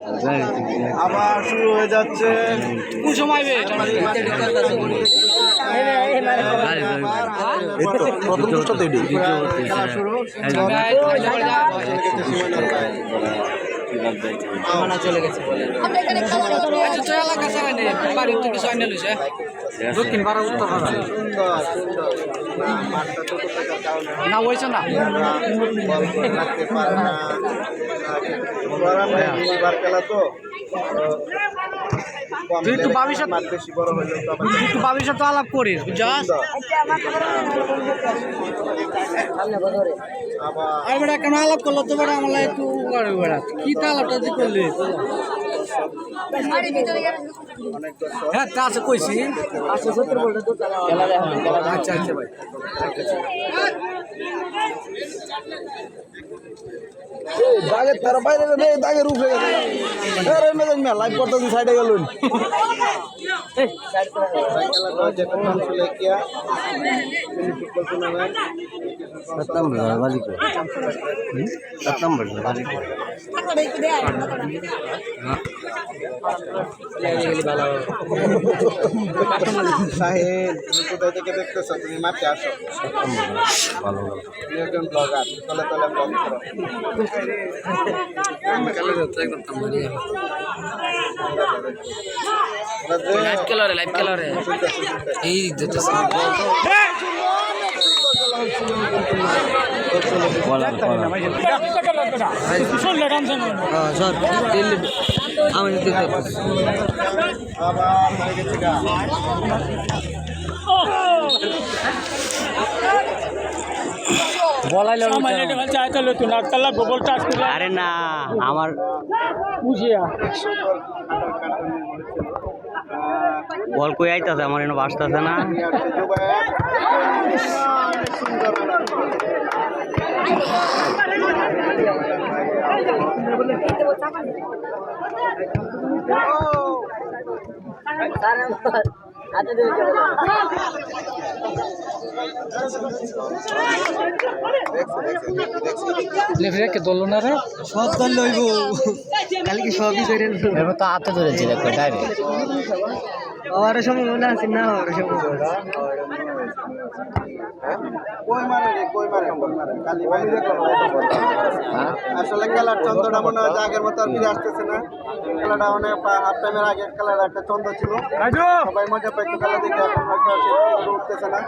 আবার শুরু হয়ে যাচ্ছে। খেলা শুরু। চলে গেছে দক্ষিণ পাড়া উত্তর পাড়া না হয়েছে না খেলা তো একটু ভবিষ্যৎ আলাপ করিস বুঝছস কেন আলাপ করলো তো বড় আমলা একটু কি তা আলাপটা যে করলি হ্যাঁ তা আছে কইছি আচ্ছা আচ্ছা ভাই দাগে তার বাইরে দাগের উপরে লাইভ করতেছি সাইডে গেলুন কোথায় থেকে দেখতেছ তুমি মাঠে আসো ভালো তুমি একজন ব্লগার তলে তলে ব্লগ করো লাইভ খেলারে এই আরে না আমার বল কই আইতাছে আমার এনে বাসতাছে না লেফট দল না রে সব দল লইব কালকে সবই ধরে এবার তো হাতে ধরেছি দেখো ডাইরেক্ট আর সময় মনে আছে না আর সময় আসলে খেলার চন্দ্রটা মনে হয় আগের মতো আর ফিরে আসতেছে না খেলাটা অনেক হাফ টাইমের আগে খেলার একটা চন্দ্র ছিল সবাই মজা পাইতো খেলা দেখে এখন হয়তো উঠতেছে না